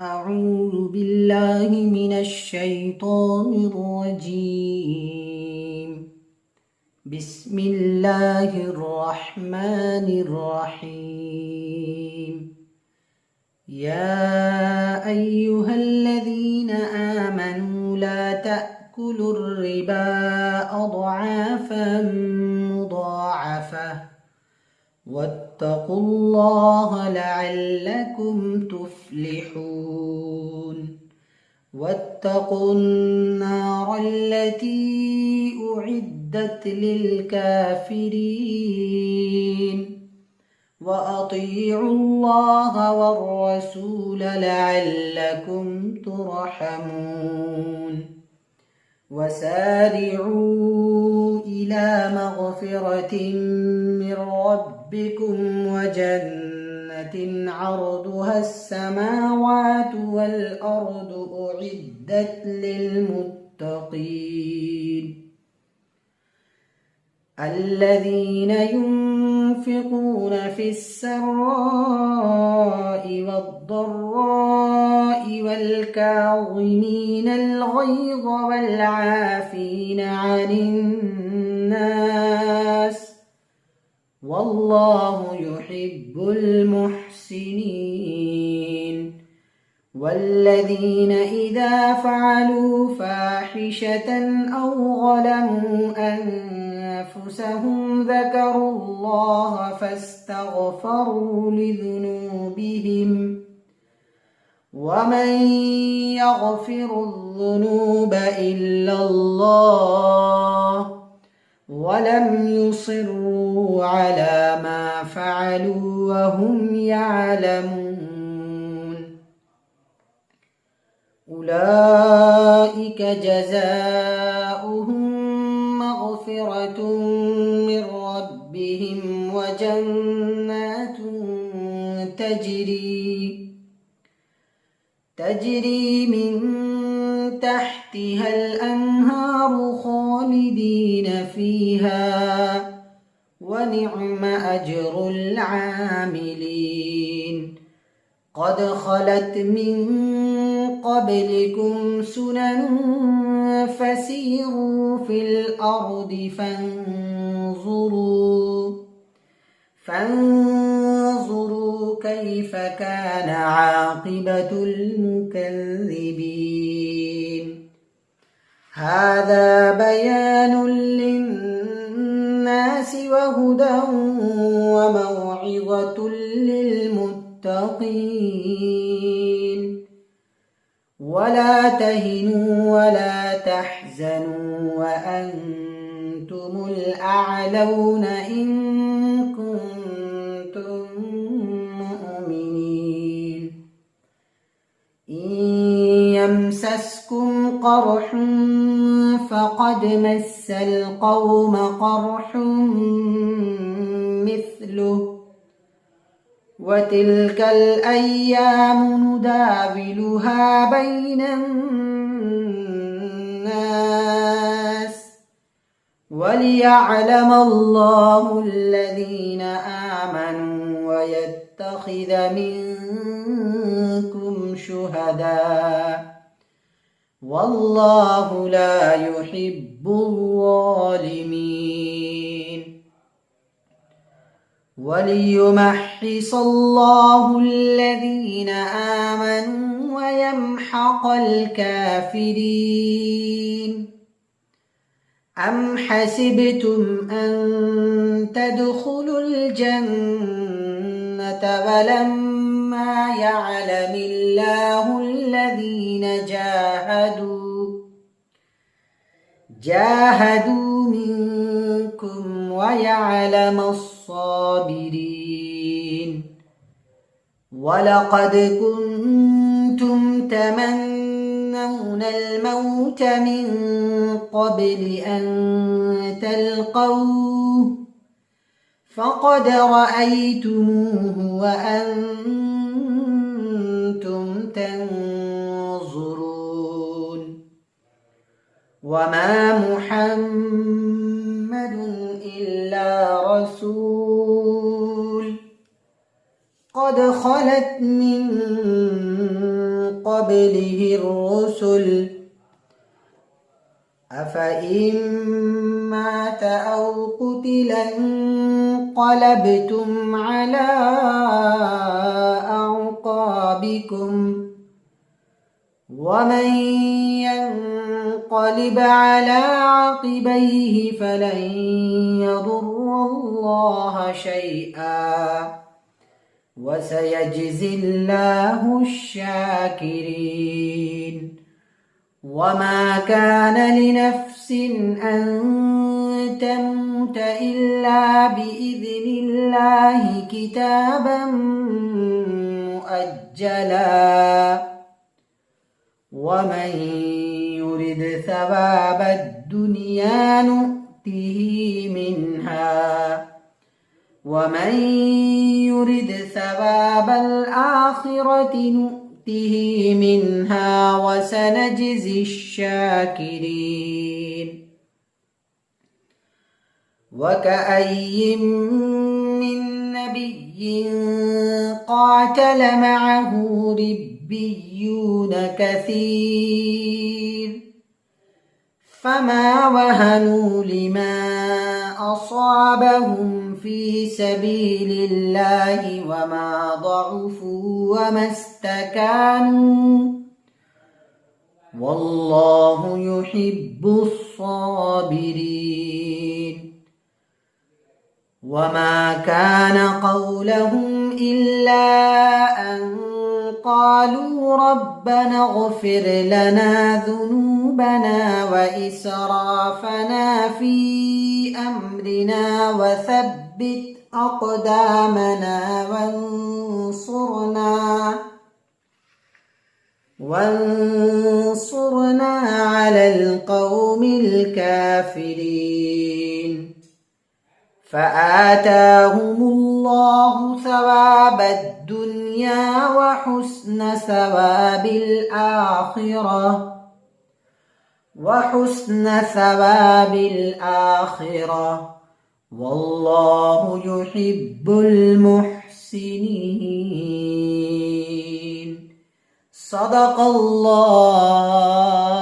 أعوذ بالله من الشيطان الرجيم. بسم الله الرحمن الرحيم. يا أيها الذين آمنوا لا تأكلوا الربا أضعافا مضاعفة واتقوا الله لعلكم تفلحون. واتقوا النار التي أعدت للكافرين وأطيعوا الله والرسول لعلكم ترحمون. وسارعوا إلى مغفرة من ربكم وجنة عرضها السماوات والأرض أعدت للمتقين الذين ينفقون في السراء والضراء والكاظمين الغيظ والعافين عن الناس والله يحب المحسنين. والذين إذا فعلوا فاحشة أو ظلموا أنفسهم ذكروا الله فاستغفروا لذنوبهم ومن يغفر الذنوب إلا الله ولم يصروا على ما فعلوا وهم يعلمون. أولئك جزاؤهم مغفرة من ربهم وجنات تجري من تحتها الأنهار خالدين فيها ونعم أجر العاملين. قد خلت من قبلكم سنن فسيروا في الأرض فانظروا كيف كان عاقبة المكذبين. هذا بيان للناس وهدى وموعظة للمتقين. ولا تهنوا ولا تحزنوا وأنتم الأعلون إن كنتم مؤمنين. إن يمسسكم قرح فقد مس القوم قرح مثله وتلك الأيام نداولها بين الناس وليعلم الله الذين آمنوا ويتخذ منكم شهداء والله لا يحب الظالمين. وليمحص الله الذين آمنوا ويمحق الكافرين. أم حسبتم أن تدخلوا الجنة ولما يعلم الله الذين جاهدوا منكم ويعلم الصابرين. ولقد كنتم تمنون الموت من قبل أن تلقوه فقد رأيتموه وأنتم تنظرون. وما محمد إلا رسول قد خلت من قبله الرسل أفإن مات أو قتل انقلبتم على أعقابكم ومن ينقلب على عقبيه فلن يضر الله شيئا وسيجزي الله الشاكرين وما كان لنفس أن تموت إلا بإذن الله كتابا مؤجلا ومن يرد ثواب الدنيا نؤته منها ومن يرد ثواب الآخرة نؤته منها وسنجزي الشاكرين وكأي من نبي قاتل معه ربيون كثير فما وهنوا لما أصابهم في سبيل الله وما ضعفوا وما استكانوا والله يحب الصابرين وما كان قولهم إلا أن قالوا ربنا اغفر لنا ذنوبنا وإسرافنا في أمرنا وثبت أقدامنا وانصرنا على القوم الكافرين فآتاهم الله ثواب الدنيا وحسن ثواب الآخرة والله يحب المحسنين صدق الله